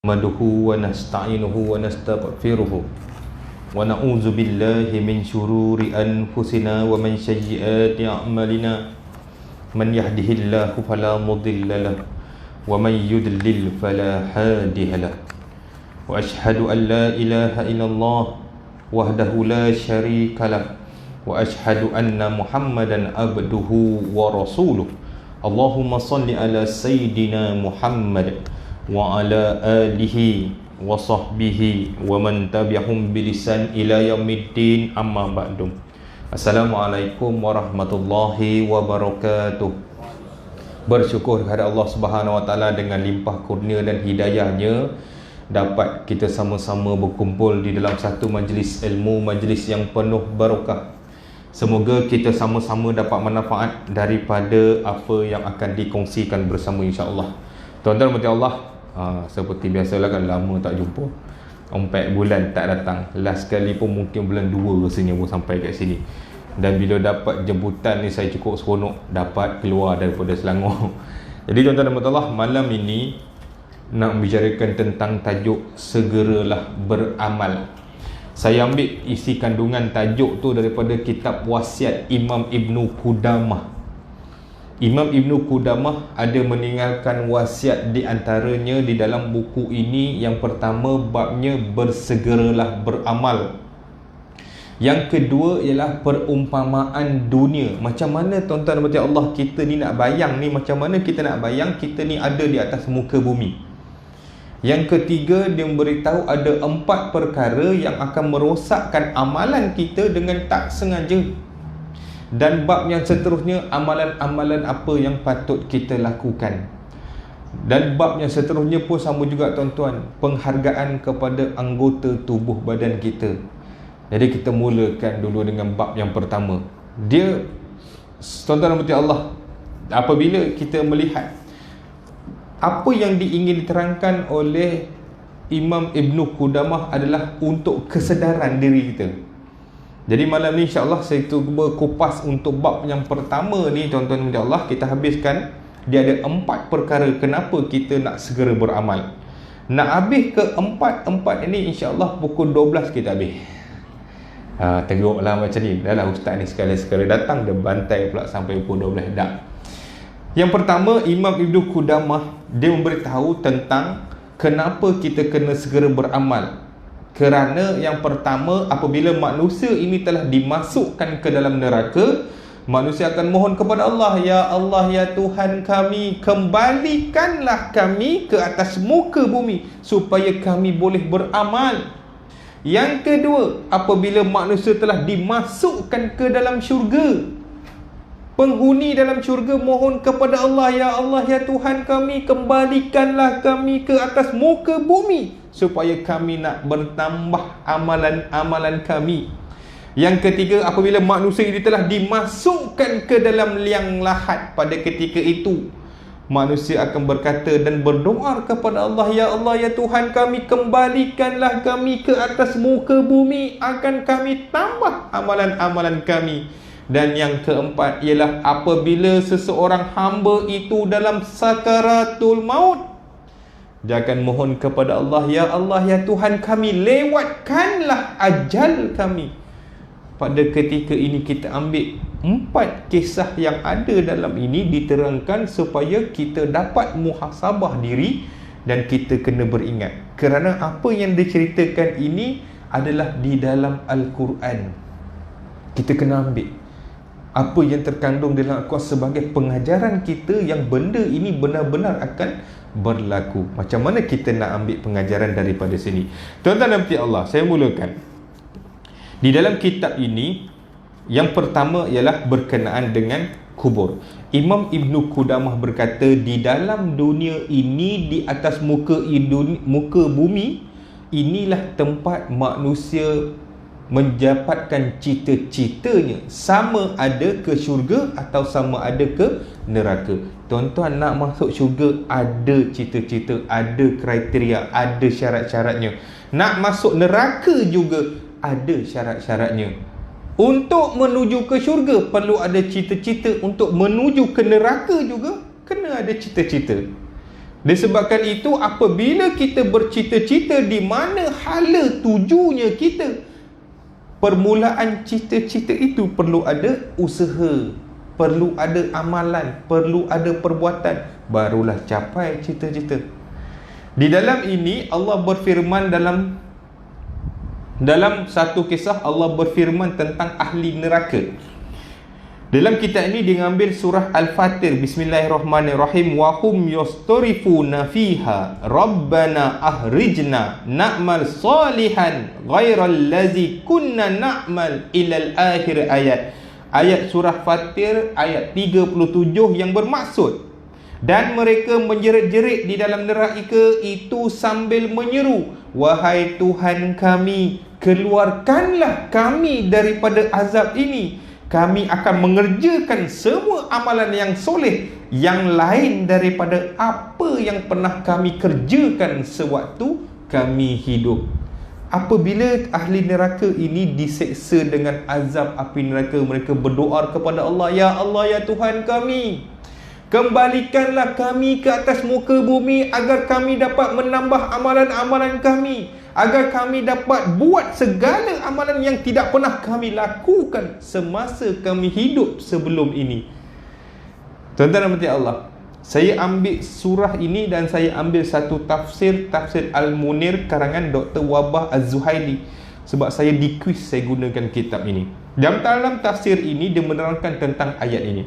Nahmaduhu wa nasta'inuhu wa nastaghfiruhu wa na'udzu billahi min syururi anfusina wa min sayyiati a'malina. Man yahdihillahu fala mudilla lahu wa man yudlil fala hadiya lahu. Wa asyhadu an la ilaha illallah wahdahu la syarika lahu wa asyhadu anna Muhammadan abduhu wa rasuluh. Allahumma salli ala sayyidina Muhammad wa ala alihi wa sahbihi wa man tabi'ahum bilisan ila yaumiddin, amma ba'du. Assalamualaikum warahmatullahi wabarakatuh. Bersyukur kepada Allah Subhanahu wa taala dengan limpah kurnia dan hidayahnya dapat kita sama-sama berkumpul di dalam satu majlis ilmu, majlis yang penuh barakah. Semoga kita sama-sama dapat manfaat daripada apa yang akan dikongsikan bersama, insya-Allah. Tuan-tuan dan Allah, seperti biasalah kan, lama tak jumpa, 4 bulan tak datang. Last kali pun mungkin bulan 2 rasanya pun sampai kat sini. Dan bila dapat jemputan ni, saya cukup seronok dapat keluar daripada Selangor. Jadi tuan-tuan dan Allah, malam ini nak membicarakan tentang tajuk segeralah beramal. Saya ambil isi kandungan tajuk tu daripada kitab wasiat Imam Ibnu Qudamah. Imam Ibnu Qudamah ada meninggalkan wasiat di antaranya di dalam buku ini. Yang pertama, babnya bersegeralah beramal. Yang kedua ialah perumpamaan dunia. Macam mana tuan-tuan dan Allah, kita ni nak bayang ni, macam mana kita nak bayang kita ni ada di atas muka bumi. Yang ketiga, dia memberitahu ada 4 perkara yang akan merosakkan amalan kita dengan tak sengaja. Dan bab yang seterusnya, amalan-amalan apa yang patut kita lakukan. Dan bab yang seterusnya pun sama juga tuan-tuan, penghargaan kepada anggota tubuh badan kita. Jadi kita mulakan dulu dengan bab yang pertama. Dia, tuan-tuan dan Allah, apabila kita melihat apa yang diingin diterangkan oleh Imam Ibnu Qudamah adalah untuk kesedaran diri kita. Jadi malam ni insya-Allah saya cuba kupas untuk bab yang pertama ni tuan-tuan dan Allah. Kita habiskan, dia ada 4 perkara kenapa kita nak segera beramal. Nak habis ke 4 ini insya-Allah pukul 12 kita habis. Teruklah macam ni. Dah lah ustaz ni sekali-sekala datang dia bantai pula sampai pukul 12 dah. Yang pertama, Imam Ibnu Qudamah dia memberitahu tentang kenapa kita kena segera beramal. Kerana yang pertama, apabila manusia ini telah dimasukkan ke dalam neraka, manusia akan mohon kepada Allah, ya Allah, ya Tuhan kami, kembalikanlah kami ke atas muka bumi supaya kami boleh beramal. Yang kedua, apabila manusia telah dimasukkan ke dalam syurga, penghuni dalam syurga mohon kepada Allah, ya Allah, ya Tuhan kami, kembalikanlah kami ke atas muka bumi supaya kami nak bertambah amalan-amalan kami. Yang ketiga, apabila manusia ini telah dimasukkan ke dalam liang lahat, pada ketika itu manusia akan berkata dan berdoa kepada Allah, ya Allah, ya Tuhan kami, kembalikanlah kami ke atas muka bumi, akan kami tambah amalan-amalan kami. Dan yang keempat ialah apabila seseorang hamba itu dalam sakaratul maut, dia akan mohon kepada Allah, ya Allah, ya Tuhan kami, lewatkanlah ajal kami. Pada ketika ini kita ambil 4 kisah yang ada dalam ini diterangkan supaya kita dapat muhasabah diri dan kita kena beringat. Kerana apa yang diceritakan ini adalah di dalam Al-Quran. Kita kena ambil apa yang terkandung dalam Al-Quran sebagai pengajaran kita yang benda ini benar-benar akan berlaku. Macam mana kita nak ambil pengajaran daripada sini? Tuan-tuan dan Allah, saya mulakan. Di dalam kitab ini, yang pertama ialah berkenaan dengan kubur. Imam Ibnu Qudamah berkata, di dalam dunia ini, di atas muka bumi, inilah tempat manusia mendapatkan cita-citanya, sama ada ke syurga atau sama ada ke neraka. Tuan-tuan nak masuk syurga ada cita-cita, ada kriteria, ada syarat-syaratnya. Nak masuk neraka juga ada syarat-syaratnya. Untuk menuju ke syurga perlu ada cita-cita, untuk menuju ke neraka juga kena ada cita-cita. Disebabkan itu, apabila kita bercita-cita di mana hala tujunya kita, permulaan cita-cita itu perlu ada usaha, perlu ada amalan, perlu ada perbuatan, barulah capai cita-cita. Di dalam ini Allah berfirman dalam satu kisah, Allah berfirman tentang ahli neraka. Dalam kitab ini diambil surah Al-Fatir. Bismillahirrahmanirrahim. Wa hum yastarifuna fiha rabbana ahrijna na'mal salihan ghairal ladzi kunna na'mal ilal akhir ayat. Ayat surah Fatir ayat 37 yang bermaksud, dan mereka menjerit-jerit di dalam neraka itu sambil menyeru, wahai Tuhan kami, keluarkanlah kami daripada azab ini. Kami akan mengerjakan semua amalan yang soleh yang lain daripada apa yang pernah kami kerjakan sewaktu kami hidup. Apabila ahli neraka ini diseksa dengan azab api neraka, mereka berdoa kepada Allah, ya Allah, ya Tuhan kami, kembalikanlah kami ke atas muka bumi agar kami dapat menambah amalan-amalan kami, agar kami dapat buat segala amalan yang tidak pernah kami lakukan semasa kami hidup sebelum ini. Tuan-tuan dan puan Allah, saya ambil surah ini dan saya ambil satu tafsir Al-Munir karangan Dr. Wabah Az-Zuhaili, sebab saya di kuis saya gunakan kitab ini. Dalam tafsir ini dia menerangkan tentang ayat ini.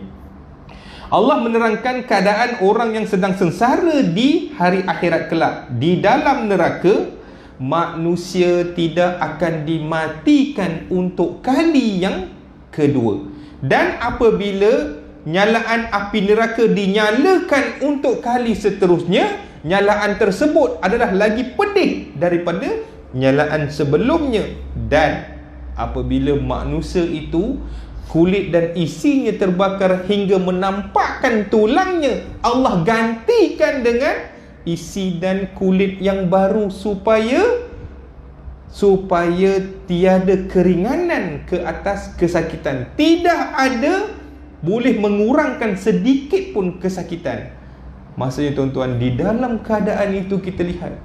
Allah menerangkan keadaan orang yang sedang sengsara di hari akhirat kelak. Di dalam neraka, manusia tidak akan dimatikan untuk kali yang kedua. Dan apabila nyalaan api neraka dinyalakan untuk kali seterusnya, nyalaan tersebut adalah lagi pedih daripada nyalaan sebelumnya. Dan apabila manusia itu kulit dan isinya terbakar hingga menampakkan tulangnya, Allah gantikan dengan isi dan kulit yang baru supaya tiada keringanan ke atas kesakitan. Tidak ada boleh mengurangkan sedikit pun kesakitan. Maksudnya tuan-tuan, di dalam keadaan itu kita lihat,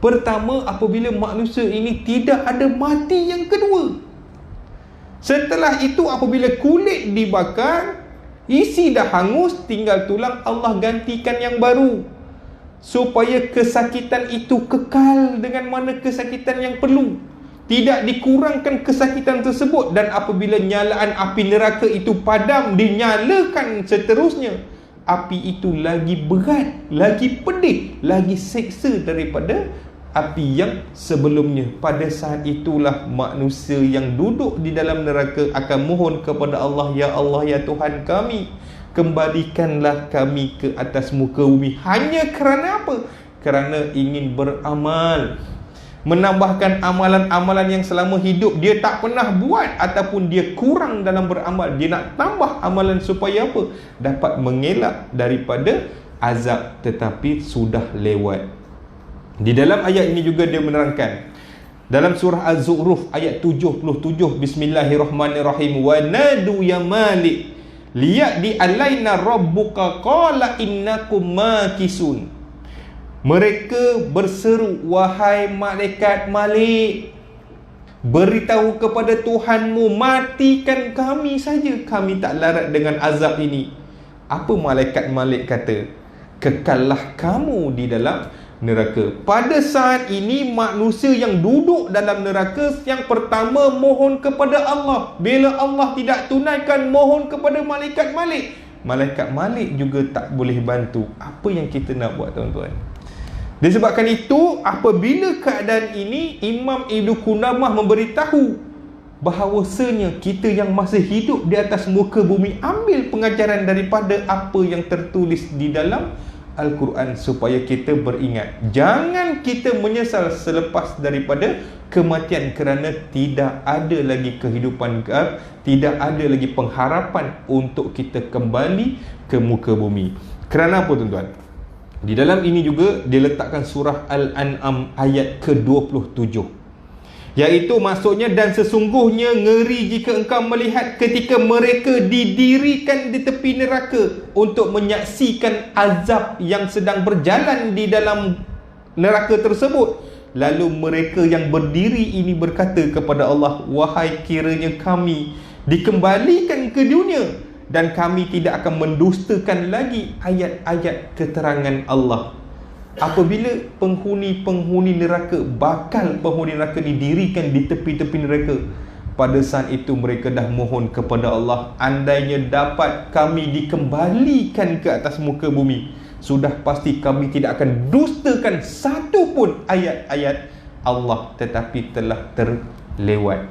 pertama, apabila manusia ini tidak ada mati yang kedua. Setelah itu apabila kulit dibakar, isi dah hangus, tinggal tulang, Allah gantikan yang baru supaya kesakitan itu kekal dengan mana kesakitan yang perlu, tidak dikurangkan kesakitan tersebut. Dan apabila nyalaan api neraka itu padam, dinyalakan seterusnya, api itu lagi berat, lagi pedih, lagi seksa daripada api yang sebelumnya. Pada saat itulah manusia yang duduk di dalam neraka akan mohon kepada Allah, ya Allah, ya Tuhan kami, kembalikanlah kami ke atas muka bumi. Hanya kerana apa? Kerana ingin beramal, menambahkan amalan-amalan yang selama hidup dia tak pernah buat, ataupun dia kurang dalam beramal. Dia nak tambah amalan supaya apa? Dapat mengelak daripada azab tetapi sudah lewat. Di dalam ayat ini juga dia menerangkan dalam surah Az-Zukhruf ayat 77, Bismillahirrahmanirrahim, wa nadu ya malik liya'di alaina rabbuka qala innakum makisun. Mereka berseru, wahai malaikat Malik, beritahu kepada Tuhanmu, matikan kami saja, kami tak larat dengan azab ini. Apa malaikat Malik kata? Kekallah kamu di dalam neraka. Pada saat ini manusia yang duduk dalam neraka, yang pertama mohon kepada Allah. Bila Allah tidak tunaikan, mohon kepada malaikat Malik. Malaikat Malik juga tak boleh bantu. Apa yang kita nak buat, tuan-tuan? Disebabkan itu, apabila keadaan ini, Imam Ibn Qudamah memberitahu bahawasanya kita yang masih hidup di atas muka bumi, ambil pengajaran daripada apa yang tertulis di dalam Al-Quran supaya kita beringat. Jangan kita menyesal selepas daripada kematian, kerana tidak ada lagi kehidupan, tidak ada lagi pengharapan untuk kita kembali ke muka bumi. Kerana apa, tuan-tuan? Di dalam ini juga dia letakkan surah Al-An'am ayat ke-27. Iaitu maksudnya, dan sesungguhnya ngeri jika engkau melihat ketika mereka didirikan di tepi neraka untuk menyaksikan azab yang sedang berjalan di dalam neraka tersebut. Lalu mereka yang berdiri ini berkata kepada Allah, wahai kiranya kami dikembalikan ke dunia dan kami tidak akan mendustakan lagi ayat-ayat keterangan Allah. Apabila penghuni neraka, bakal penghuni neraka didirikan di tepi-tepi neraka, pada saat itu mereka dah mohon kepada Allah, andainya dapat kami dikembalikan ke atas muka bumi, sudah pasti kami tidak akan dustakan satu pun ayat-ayat Allah, tetapi telah terlewat.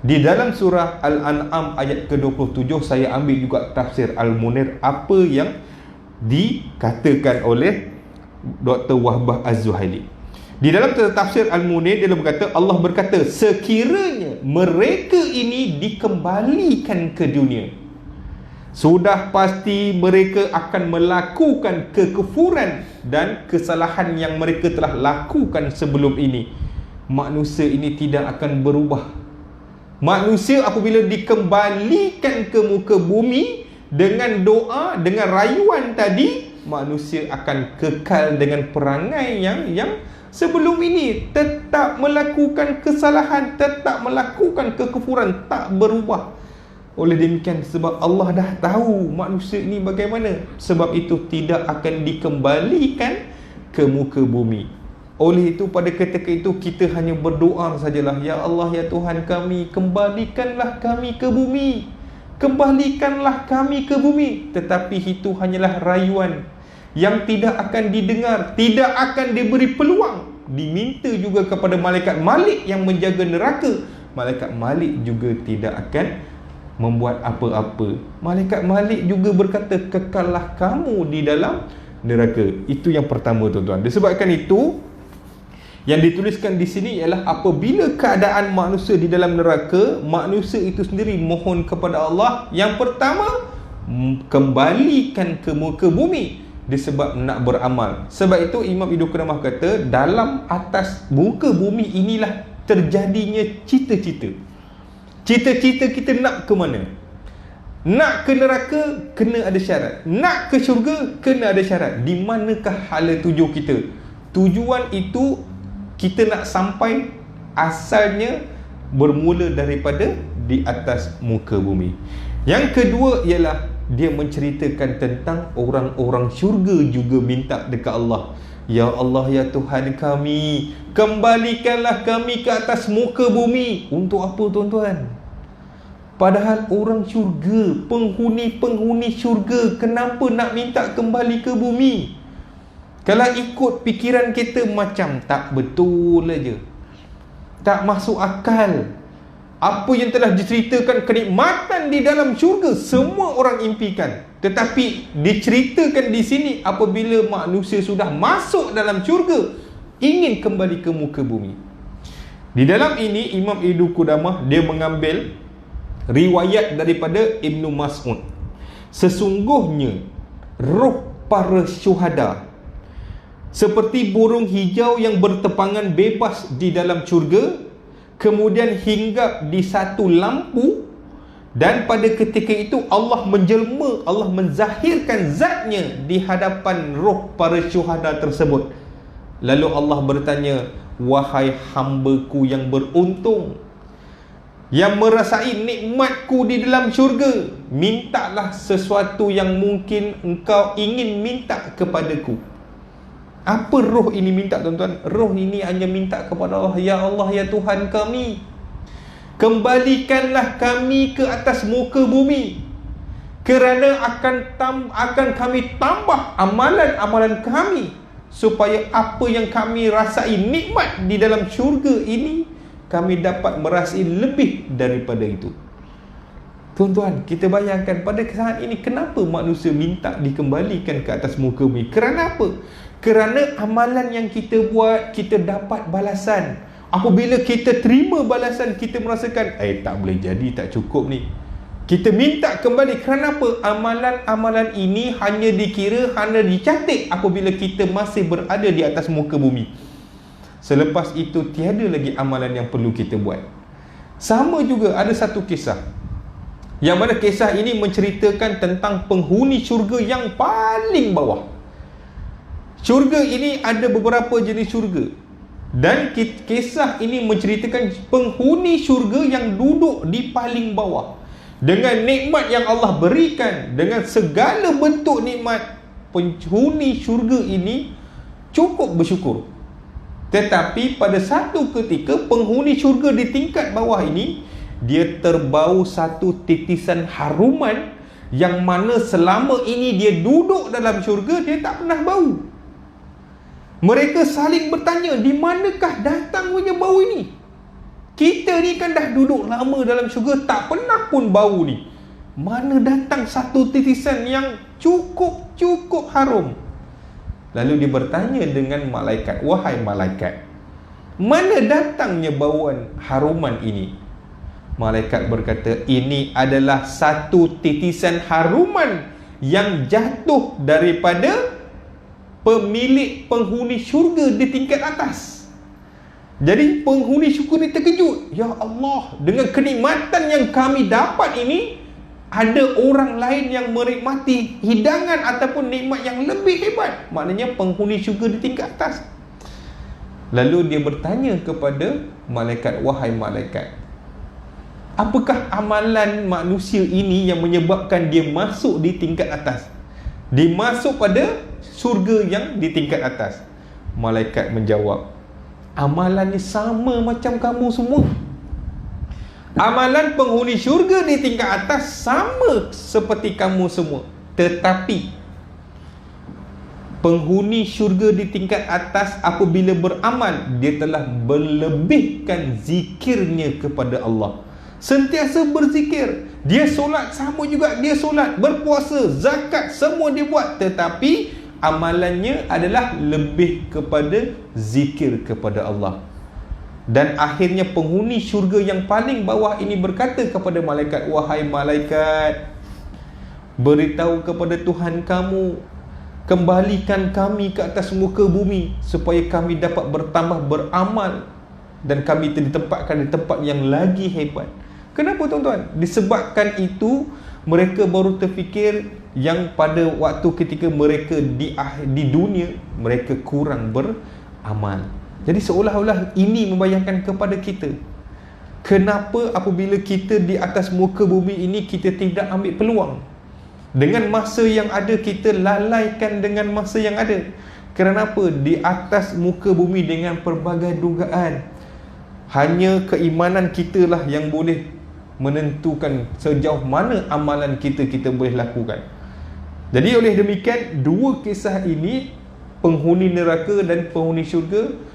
Di dalam surah Al-An'am ayat ke-27, saya ambil juga tafsir Al-Munir, apa yang dikatakan oleh Dr. Wahbah Az-Zuhaili. Di dalam tafsir Al-Munir, dia berkata, Allah berkata, sekiranya mereka ini dikembalikan ke dunia, sudah pasti mereka akan melakukan kekufuran dan kesalahan yang mereka telah lakukan sebelum ini. Manusia ini tidak akan berubah. Manusia apabila dikembalikan ke muka bumi dengan doa, dengan rayuan tadi, manusia akan kekal dengan perangai yang sebelum ini, tetap melakukan kesalahan, tetap melakukan kekufuran, tak berubah. Oleh demikian, sebab Allah dah tahu manusia ini bagaimana, sebab itu tidak akan dikembalikan ke muka bumi. Oleh itu pada ketika itu kita hanya berdoa sajalah, ya Allah, ya Tuhan kami, kembalikanlah kami ke bumi, kembalikanlah kami ke bumi. Tetapi itu hanyalah rayuan yang tidak akan didengar, tidak akan diberi peluang. Diminta juga kepada malaikat Malik yang menjaga neraka, malaikat Malik juga tidak akan membuat apa-apa. Malaikat Malik juga berkata, kekallah kamu di dalam neraka. Itu yang pertama, tuan-tuan. Disebabkan itu, yang dituliskan di sini ialah apabila keadaan manusia di dalam neraka, manusia itu sendiri mohon kepada Allah, yang pertama, kembalikan ke muka bumi, disebab nak beramal. Sebab itu Imam Ibnu Qudamah kata, dalam atas muka bumi inilah terjadinya cita-cita. Cita-cita kita nak ke mana? Nak ke neraka, kena ada syarat. Nak ke syurga, kena ada syarat. Di manakah hala tuju kita? Tujuan itu kita nak sampai asalnya bermula daripada di atas muka bumi. Yang kedua ialah dia menceritakan tentang orang-orang syurga juga minta dekat Allah, ya Allah, ya Tuhan kami, kembalikanlah kami ke atas muka bumi. Untuk apa, tuan-tuan? Padahal orang syurga, penghuni syurga, kenapa nak minta kembali ke bumi? Kalau ikut fikiran kita, macam tak betul aja, tak masuk akal. Apa yang telah diceritakan kenikmatan di dalam syurga, semua orang impikan. Tetapi diceritakan di sini, apabila manusia sudah masuk dalam syurga, ingin kembali ke muka bumi. Di dalam ini Imam Ibnu Qudamah dia mengambil riwayat daripada Ibnu Mas'ud. Sesungguhnya roh para syuhada seperti burung hijau yang bertepangan bebas di dalam syurga, kemudian hinggap di satu lampu, dan pada ketika itu Allah menjelma, Allah menzahirkan zatnya di hadapan roh para syuhada tersebut. Lalu Allah bertanya, wahai hambaku yang beruntung, yang merasai nikmatku di dalam syurga, mintalah sesuatu yang mungkin engkau ingin minta kepadaku. Apa roh ini minta, tuan-tuan? Roh ini hanya minta kepada Allah, ya Allah, ya Tuhan kami, kembalikanlah kami ke atas muka bumi, kerana akan kami tambah amalan-amalan kami, supaya apa yang kami rasai nikmat di dalam syurga ini, kami dapat merasai lebih daripada itu. Tuan-tuan, kita bayangkan pada saat ini, kenapa manusia minta dikembalikan ke atas muka bumi? Kerana apa? Kerana amalan yang kita buat, kita dapat balasan. Apabila kita terima balasan, kita merasakan, tak boleh jadi, tak cukup ni. Kita minta kembali. Kerana apa? Amalan-amalan ini hanya dikira, hanya dicatat apabila kita masih berada di atas muka bumi. Selepas itu tiada lagi amalan yang perlu kita buat. Sama juga ada satu kisah, yang mana kisah ini menceritakan tentang penghuni syurga yang paling bawah. Syurga ini ada beberapa jenis syurga, dan kisah ini menceritakan penghuni syurga yang duduk di paling bawah. Dengan nikmat yang Allah berikan, dengan segala bentuk nikmat, penghuni syurga ini cukup bersyukur. Tetapi pada satu ketika, penghuni syurga di tingkat bawah ini, dia terbau satu titisan haruman yang mana selama ini dia duduk dalam syurga, dia tak pernah bau. Mereka saling bertanya, di manakah datang punya bau ini? Kita ni kan dah duduk lama dalam syurga, tak pernah pun bau ni. Mana datang satu titisan yang cukup harum? Lalu dia bertanya dengan malaikat, wahai malaikat, mana datangnya bauan haruman ini? Malaikat berkata, ini adalah satu titisan haruman yang jatuh daripada pemilik penghuni syurga di tingkat atas. Jadi penghuni syurga ni terkejut, ya Allah, dengan kenikmatan yang kami dapat ini, ada orang lain yang menikmati hidangan ataupun nikmat yang lebih hebat. Maknanya penghuni syurga di tingkat atas. Lalu dia bertanya kepada malaikat, wahai malaikat, apakah amalan manusia ini yang menyebabkan dia masuk di tingkat atas? Dia masuk pada syurga yang di tingkat atas. Malaikat menjawab, amalannya sama macam kamu semua. Amalan penghuni syurga di tingkat atas sama seperti kamu semua. Tetapi penghuni syurga di tingkat atas apabila beramal, dia telah melebihkan zikirnya kepada Allah. Sentiasa berzikir. Dia solat, sama juga dia solat, berpuasa, zakat, semua dia buat. Tetapi amalannya adalah lebih kepada zikir kepada Allah. Dan akhirnya penghuni syurga yang paling bawah ini berkata kepada malaikat, wahai malaikat, beritahu kepada Tuhan kamu, kembalikan kami ke atas muka bumi supaya kami dapat bertambah beramal dan kami ditempatkan di tempat yang lagi hebat. Kenapa tuan-tuan? Disebabkan itu mereka baru terfikir yang pada waktu ketika mereka di dunia, mereka kurang beramal. Jadi seolah-olah ini membayangkan kepada kita, kenapa apabila kita di atas muka bumi ini kita tidak ambil peluang. Dengan masa yang ada, kita lalaikan dengan masa yang ada. Kenapa? Di atas muka bumi dengan pelbagai dugaan, hanya keimanan kita lah yang boleh menentukan sejauh mana amalan kita boleh lakukan. Jadi oleh demikian, dua kisah ini, penghuni neraka dan penghuni syurga,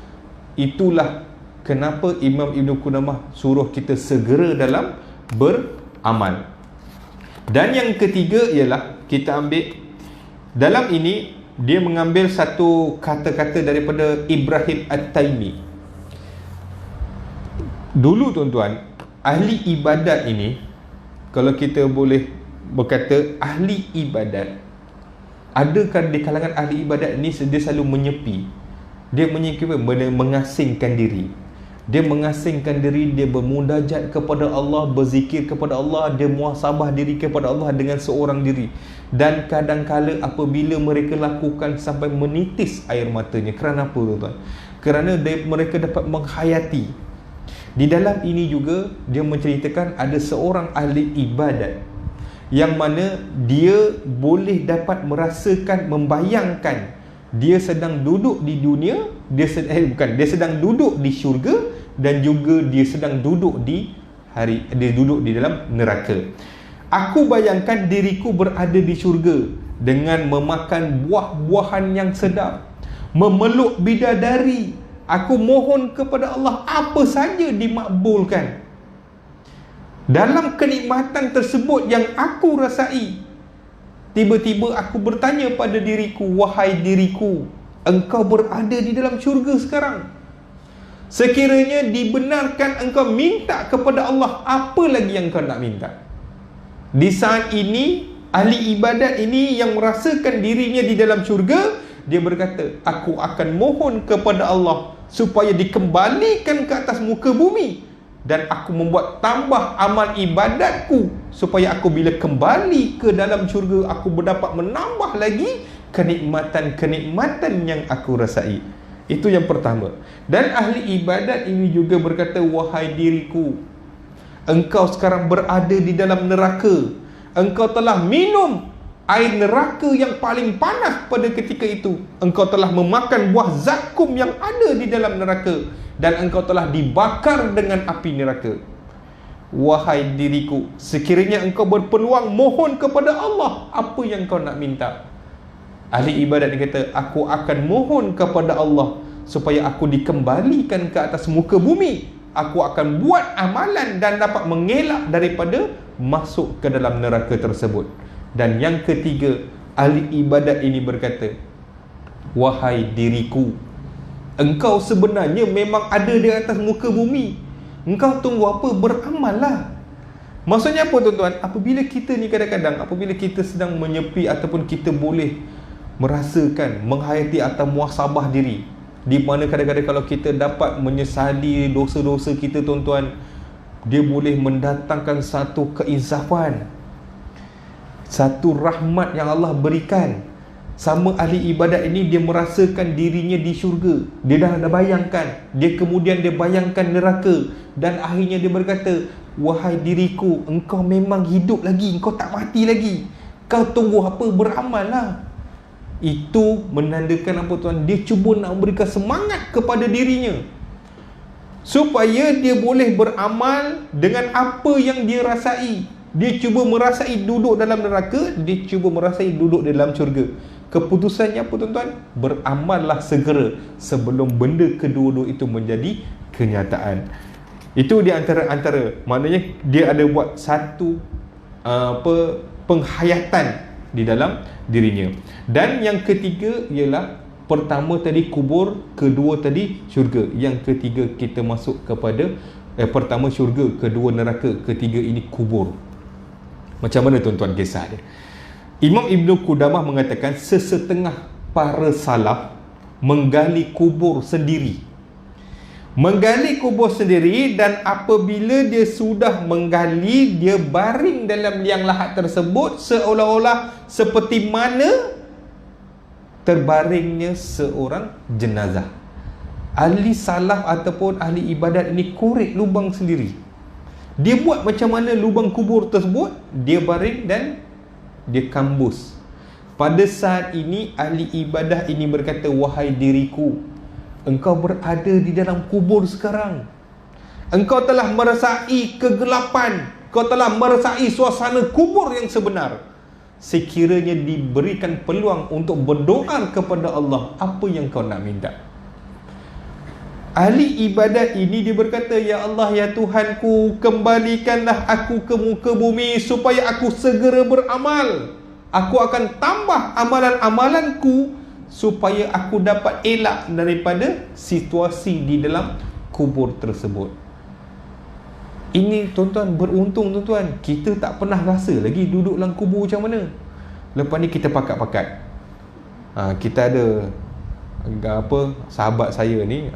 itulah kenapa Imam Ibn Qudamah suruh kita segera dalam beramal. Dan yang ketiga ialah, kita ambil dalam ini, dia mengambil satu kata-kata daripada Ibrahim At-Taimi. Dulu tuan-tuan, ahli ibadat ini, kalau kita boleh berkata ahli ibadat, adakah di kalangan ahli ibadat ini dia selalu menyepi. Dia mengasingkan diri. Dia mengasingkan diri, dia bermunajat kepada Allah, berzikir kepada Allah, dia muhasabah diri kepada Allah dengan seorang diri. Dan kadang-kala apabila mereka lakukan sampai menitis air matanya. Kerana apa tuan-tuan? Kerana mereka dapat menghayati. Di dalam ini juga dia menceritakan ada seorang ahli ibadat yang mana dia boleh dapat merasakan, membayangkan dia sedang duduk di dunia, dia sedang duduk di syurga, dan juga dia sedang duduk dia duduk di dalam neraka. Aku bayangkan diriku berada di syurga dengan memakan buah-buahan yang sedap, memeluk bidadari. Aku mohon kepada Allah apa saja dimakbulkan. Dalam kenikmatan tersebut yang aku rasai, tiba-tiba aku bertanya pada diriku, wahai diriku, engkau berada di dalam syurga sekarang. Sekiranya dibenarkan engkau minta kepada Allah, apa lagi yang kau nak minta? Di saat ini, ahli ibadat ini yang merasakan dirinya di dalam syurga, dia berkata, aku akan mohon kepada Allah supaya dikembalikan ke atas muka bumi, dan aku membuat tambah amal ibadatku supaya aku bila kembali ke dalam syurga aku berdapat menambah lagi kenikmatan-kenikmatan yang aku rasai. Itu yang pertama. Dan ahli ibadat ini juga berkata, wahai diriku, engkau sekarang berada di dalam neraka. Engkau telah minum air neraka yang paling panas pada ketika itu. Engkau telah memakan buah zakum yang ada di dalam neraka, dan engkau telah dibakar dengan api neraka. Wahai diriku, sekiranya engkau berpeluang, mohon kepada Allah apa yang kau nak minta. Ahli ibadat dia kata, aku akan mohon kepada Allah supaya aku dikembalikan ke atas muka bumi. Aku akan buat amalan dan dapat mengelak daripada masuk ke dalam neraka tersebut. Dan yang ketiga, ahli ibadat ini berkata, wahai diriku, engkau sebenarnya memang ada di atas muka bumi. Engkau tunggu apa? Beramallah. Maksudnya apa tuan-tuan? Apabila kita ni kadang-kadang, apabila kita sedang menyepi ataupun kita boleh merasakan, menghayati atau muhasabah diri, di mana kadang-kadang kalau kita dapat menyesali dosa-dosa kita tuan-tuan, dia boleh mendatangkan satu keinsafan, satu rahmat yang Allah berikan. Sama ahli ibadat ini, dia merasakan dirinya di syurga. Dia dah bayangkan, dia kemudian dia bayangkan neraka, dan akhirnya dia berkata, wahai diriku, engkau memang hidup lagi, engkau tak mati lagi, kau tunggu apa? Beramallah. Itu menandakan apa tuan? Dia cuba nak memberikan semangat kepada dirinya supaya dia boleh beramal dengan apa yang dia rasai. Dia cuba merasai duduk dalam neraka, dia cuba merasai duduk dalam syurga. Keputusannya apa tuan-tuan? Beramallah segera sebelum benda kedua-dua itu menjadi kenyataan. Itu di antara maknanya dia ada buat satu penghayatan di dalam dirinya. Dan yang ketiga ialah, pertama tadi kubur, kedua tadi syurga, yang ketiga kita masuk kepada pertama syurga, kedua neraka, ketiga ini kubur. Macam mana tuan-tuan kisah dia? Imam Ibn Qudamah mengatakan, sesetengah para salaf menggali kubur sendiri. Menggali kubur sendiri, dan apabila dia sudah menggali, dia baring dalam liang lahat tersebut seolah-olah seperti mana terbaringnya seorang jenazah. Ahli salaf ataupun ahli ibadat ini korek lubang sendiri. Dia buat macam mana lubang kubur tersebut, dia baring dan dia kambus. Pada saat ini ahli ibadah ini berkata, wahai diriku, engkau berada di dalam kubur sekarang. Engkau telah merasai kegelapan, kau telah merasai suasana kubur yang sebenar. Sekiranya diberikan peluang untuk berdoa kepada Allah, apa yang kau nak minta? Ahli ibadat ini dia berkata, ya Allah, ya Tuhanku, kembalikanlah aku ke muka bumi supaya aku segera beramal. Aku akan tambah amalan-amalanku supaya aku dapat elak daripada situasi di dalam kubur tersebut. Ini tuan-tuan, beruntung tuan-tuan, kita tak pernah rasa lagi duduk dalam kubur macam mana. Lepas ni kita pakat-pakat. Kita ada sahabat saya ni,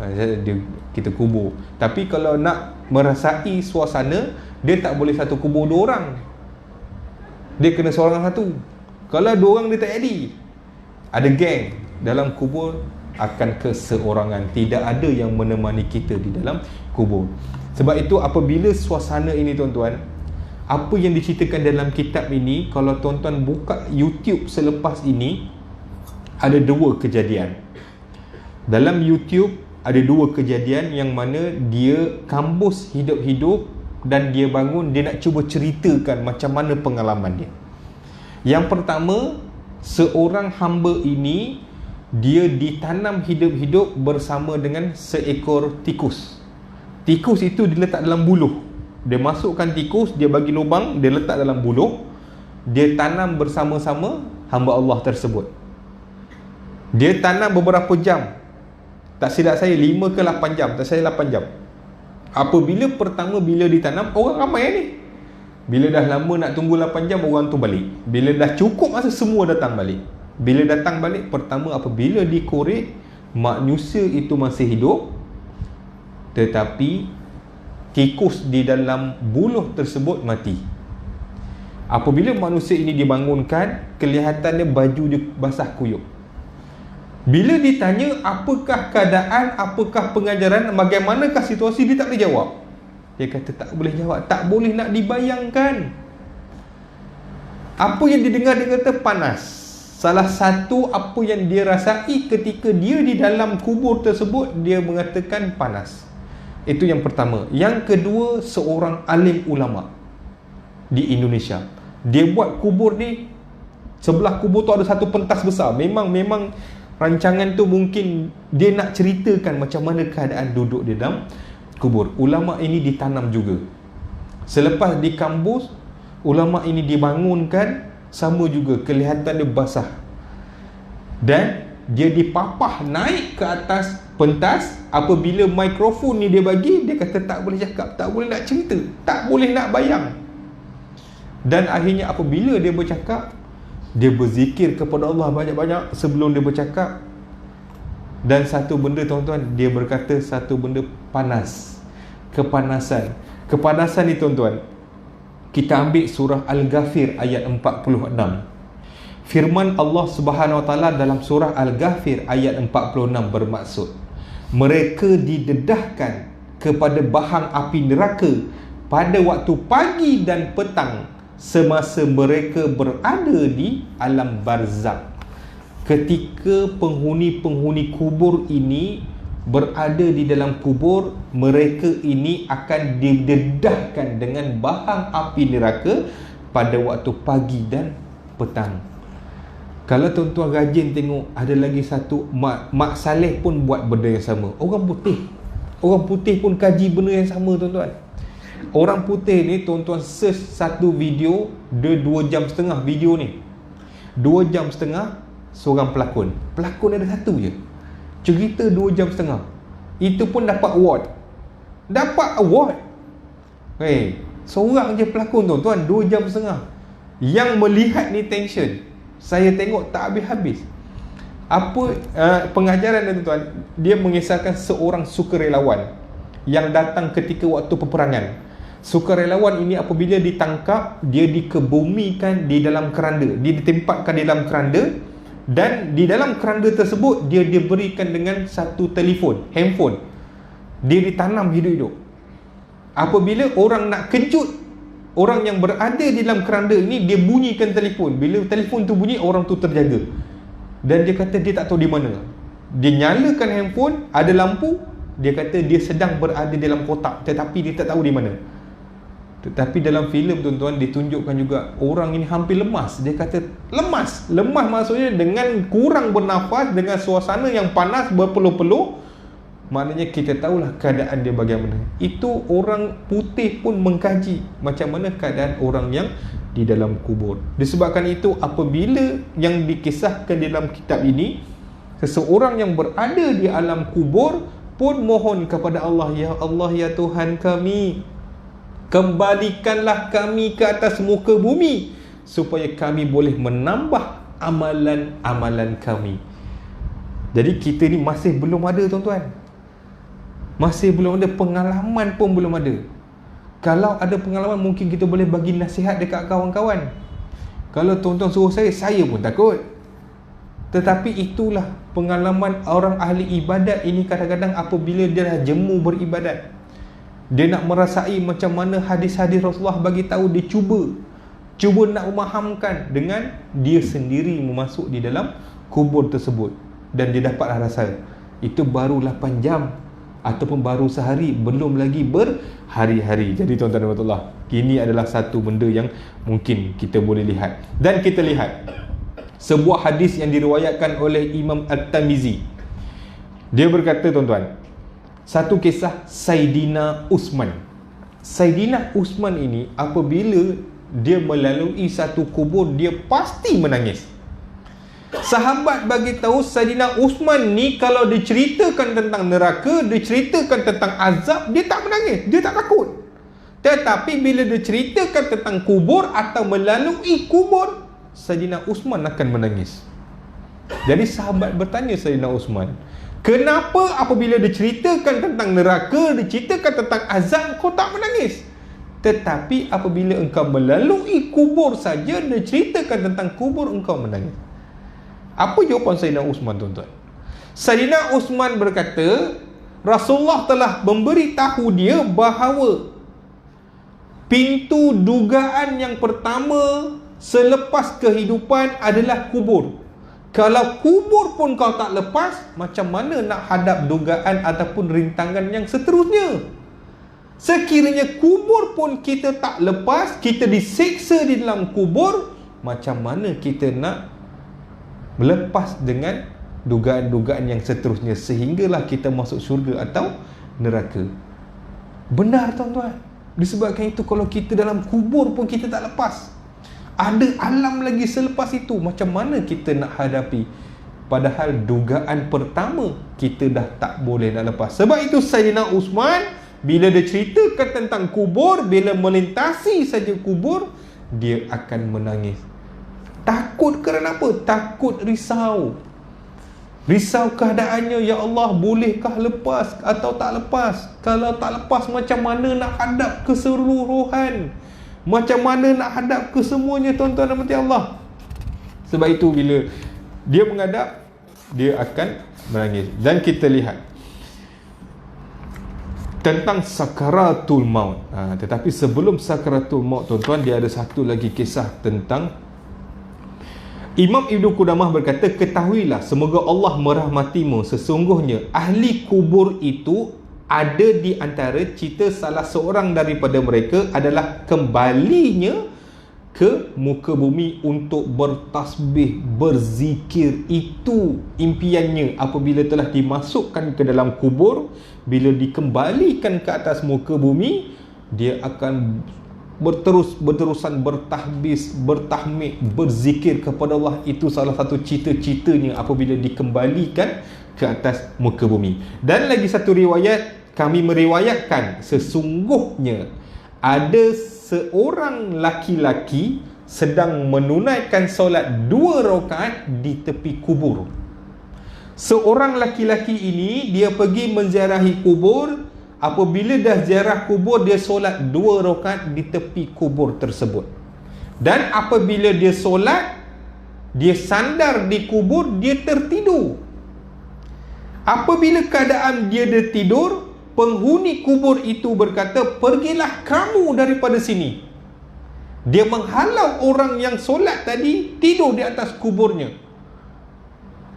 kita kubur. Tapi kalau nak merasai suasana, dia tak boleh satu kubur dua orang. Dia kena seorang satu. Kalau dua orang dia tak jadi. Ada geng. Dalam kubur akan keseorangan. Tidak ada yang menemani kita di dalam kubur. Sebab itu apabila suasana ini tuan-tuan, apa yang diceritakan dalam kitab ini, kalau tuan-tuan buka YouTube selepas ini, ada dua kejadian. Dalam YouTube ada dua kejadian yang mana dia kambus hidup-hidup, dan dia bangun, dia nak cuba ceritakan macam mana pengalaman dia. Yang pertama, seorang hamba ini, dia ditanam hidup-hidup bersama dengan seekor tikus. Tikus itu diletak dalam buluh. Dia masukkan tikus, dia bagi lubang, dia letak dalam buluh. Dia tanam bersama-sama hamba Allah tersebut. Dia tanam beberapa jam. Tak silap saya 5 ke 8 jam. Tak saya 8 jam. Apabila bila ditanam, orang ramai ni. Bila dah lama nak tunggu 8 jam, orang tu balik. Bila dah cukup masa, semua datang balik. Bila datang balik, pertama apabila dikorek, manusia itu masih hidup, tetapi tikus di dalam buluh tersebut mati. Apabila manusia ini dibangunkan, kelihatannya baju dia basah kuyup. Bila ditanya apakah keadaan, apakah pengajaran, bagaimanakah situasi, dia tak boleh jawab. Dia kata tak boleh jawab, tak boleh nak dibayangkan. Apa yang didengar, dia kata panas. Salah satu apa yang dia rasai ketika dia di dalam kubur tersebut, dia mengatakan panas. Itu yang pertama. Yang kedua, seorang alim ulama di Indonesia. Dia buat kubur ni, sebelah kubur tu ada satu pentas besar. Memang rancangan tu mungkin dia nak ceritakan macam mana keadaan duduk di dalam kubur. Ulama ini ditanam juga. Selepas di kampus, ulama ini dibangunkan, sama juga kelihatan dia basah. Dan dia dipapah naik ke atas pentas. Apabila mikrofon ni dia bagi, dia kata tak boleh cakap, tak boleh nak cerita, tak boleh nak bayang. Dan akhirnya apabila dia bercakap, dia berzikir kepada Allah banyak-banyak sebelum dia bercakap. Dan satu benda tuan-tuan, dia berkata satu benda panas. Kepanasan ni tuan-tuan, kita ambil surah Al-Ghafir ayat 46. Firman Allah Subhanahu Wa Taala dalam surah Al-Ghafir ayat 46 bermaksud, mereka didedahkan kepada bahang api neraka pada waktu pagi dan petang semasa mereka berada di alam barzakh. Ketika penghuni-penghuni kubur ini berada di dalam kubur, mereka ini akan didedahkan dengan bahang api neraka pada waktu pagi dan petang. Kalau tuan-tuan rajin tengok, ada lagi satu, Mak Saleh pun buat benda yang sama. Orang putih pun kaji benda yang sama tuan-tuan. Orang putih ni tuan-tuan search satu video, dia 2 jam setengah video ni. 2 jam setengah seorang pelakon. Pelakon ada satu je, cerita 2 jam setengah. Itu pun dapat award. Seorang je pelakon tuan-tuan, 2 jam setengah. Yang melihat ni tension. Saya tengok tak habis-habis. Apa pengajaran dia tuan-tuan? Dia mengisahkan seorang sukarelawan yang datang ketika waktu peperangan. Sukarelawan ini apabila ditangkap, dia dikebumikan di dalam keranda. Dia ditempatkan di dalam keranda. Dan di dalam keranda tersebut, dia diberikan dengan satu telefon, handphone. Dia ditanam hidup-hidup. Apabila orang nak kejut orang yang berada di dalam keranda ini, dia bunyikan telefon. Bila telefon tu bunyi, orang tu terjaga. Dan dia kata dia tak tahu di mana. Dia nyalakan handphone, ada lampu. Dia kata dia sedang berada dalam kotak, tetapi dia tak tahu di mana. Tetapi dalam filem tuan-tuan ditunjukkan juga orang ini hampir lemas. Dia kata lemas maksudnya dengan kurang bernafas, dengan suasana yang panas berpeluh-peluh. Maknanya kita tahulah keadaan dia bagaimana. Itu orang putih pun mengkaji macam mana keadaan orang yang di dalam kubur. Disebabkan itu apabila yang dikisahkan di dalam kitab ini, seseorang yang berada di alam kubur pun mohon kepada Allah, ya Allah, ya Tuhan kami, kembalikanlah kami ke atas muka bumi supaya kami boleh menambah amalan-amalan kami. Jadi kita ni masih belum ada tuan-tuan. Masih belum ada, pengalaman pun belum ada. Kalau ada pengalaman mungkin kita boleh bagi nasihat dekat kawan-kawan. Kalau tuan-tuan suruh saya pun takut. Tetapi itulah pengalaman orang ahli ibadat ini. Kadang-kadang apabila dia dah jemu beribadat, dia nak merasai macam mana hadis-hadis Rasulullah bagi tahu, dia cuba nak memahamkan dengan dia sendiri memasuk di dalam kubur tersebut. Dan dia dapatlah rasa. Itu baru 8 jam ataupun baru sehari, belum lagi berhari-hari. Jadi tuan-tuan dan puan-puan, ini adalah satu benda yang mungkin kita boleh lihat. Dan kita lihat sebuah hadis yang diriwayatkan oleh Imam At-Tirmizi. Dia berkata tuan-tuan, satu kisah Saidina Uthman. Saidina Uthman ini apabila dia melalui satu kubur, dia pasti menangis. Sahabat bagi tahu Saidina Uthman ni kalau diceritakan tentang neraka, diceritakan tentang azab, dia tak menangis, dia tak takut. Tetapi bila diceritakan tentang kubur atau melalui kubur, Saidina Uthman akan menangis. Jadi sahabat bertanya Saidina Uthman, Kenapa apabila diceritakan tentang neraka, diceritakan tentang azab, kau tak menangis? Tetapi apabila engkau melalui kubur saja, diceritakan tentang kubur, engkau menangis. Apa jawapan Sayyidina Uthman, tuan-tuan? Sayyidina Uthman berkata, Rasulullah telah memberitahu dia bahawa pintu dugaan yang pertama selepas kehidupan adalah kubur. Kalau kubur pun kau tak lepas, macam mana nak hadap dugaan ataupun rintangan yang seterusnya? Sekiranya kubur pun kita tak lepas, kita diseksa di dalam kubur, macam mana kita nak melepas dengan dugaan-dugaan yang seterusnya sehinggalah kita masuk syurga atau neraka? Benar, tuan-tuan. Disebabkan itu, kalau kita dalam kubur pun kita tak lepas, ada alam lagi selepas itu, macam mana kita nak hadapi? Padahal dugaan pertama kita dah tak boleh nak lepas. Sebab itu Sayyidina Uthman, bila dia ceritakan tentang kubur, bila melintasi saja kubur, dia akan menangis. Takut kerana apa? Takut risau. Risau keadaannya, ya Allah, bolehkah lepas atau tak lepas? Kalau tak lepas, macam mana nak hadap keseluruhan? Macam mana nak hadap ke semuanya, tuan-tuan dan puan Allah? Sebab itu bila dia menghadap, dia akan menangis. Dan kita lihat tentang sakaratul maut. Tetapi sebelum sakaratul maut, tuan-tuan, dia ada satu lagi kisah tentang Imam Ibn Qudamah berkata, ketahuilah, semoga Allah merahmatimu, sesungguhnya ahli kubur itu ada di antara cerita salah seorang daripada mereka adalah kembalinya ke muka bumi untuk bertasbih, berzikir. Itu impiannya apabila telah dimasukkan ke dalam kubur. Bila dikembalikan ke atas muka bumi, dia akan berterusan bertahbis, bertahmid, berzikir kepada Allah. Itu salah satu cita-citanya apabila dikembalikan ke atas muka bumi. Dan lagi satu riwayat, kami meriwayatkan sesungguhnya ada seorang laki-laki sedang menunaikan solat 2 rakaat di tepi kubur. Seorang laki-laki ini, dia pergi menziarahi kubur. Apabila dah ziarah kubur, dia solat 2 rakaat di tepi kubur tersebut. Dan apabila dia solat, dia sandar di kubur, dia tertidur. Apabila keadaan dia tertidur, penghuni kubur itu berkata, pergilah kamu daripada sini. Dia menghalau orang yang solat tadi tidur di atas kuburnya.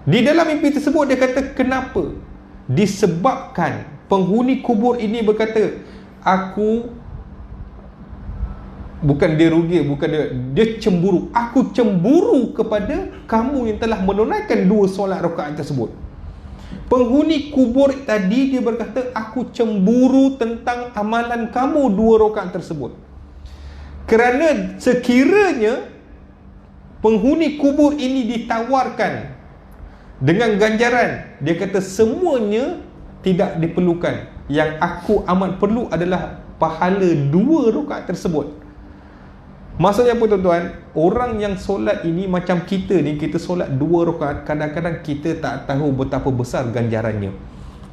Di dalam mimpi tersebut dia kata, kenapa? Disebabkan penghuni kubur ini berkata, aku, bukan dia rugi, bukan dia cemburu. Aku cemburu kepada kamu yang telah menunaikan 2 solat rakaat tersebut. Penghuni kubur tadi dia berkata, aku cemburu tentang amalan kamu 2 rakaat tersebut. Kerana sekiranya penghuni kubur ini ditawarkan dengan ganjaran, dia kata semuanya tidak diperlukan. Yang aku amat perlu adalah pahala 2 rakaat tersebut. Maksudnya apa, tuan-tuan? Orang yang solat ini macam kita ni, kita solat 2 rakaat, kadang-kadang kita tak tahu betapa besar ganjarannya.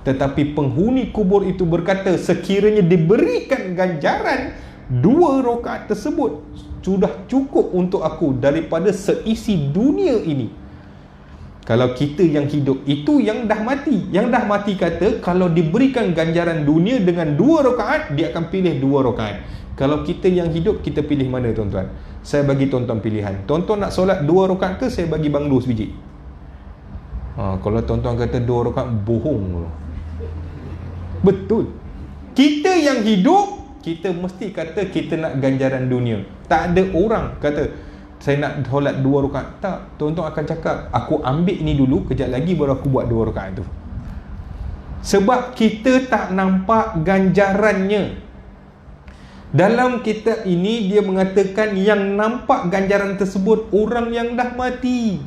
Tetapi penghuni kubur itu berkata, sekiranya diberikan ganjaran 2 rakaat tersebut, sudah cukup untuk aku daripada seisi dunia ini. Kalau kita yang hidup, itu yang dah mati. Yang dah mati kata, kalau diberikan ganjaran dunia dengan 2 rakaat, dia akan pilih 2 rakaat. Kalau kita yang hidup, kita pilih mana, tuan-tuan? Saya bagi tuan-tuan pilihan. Tuan-tuan nak solat 2 rakaat ke saya bagi banglo sebiji? Kalau tuan-tuan kata 2 rakaat, bohong. Betul. Kita yang hidup, kita mesti kata kita nak ganjaran dunia. Tak ada orang kata saya nak solat 2 rakaat. Tak, tuan-tuan akan cakap, aku ambil ni dulu, kejap lagi baru aku buat 2 rakaat tu. Sebab kita tak nampak ganjarannya. Dalam kitab ini dia mengatakan yang nampak ganjaran tersebut orang yang dah mati.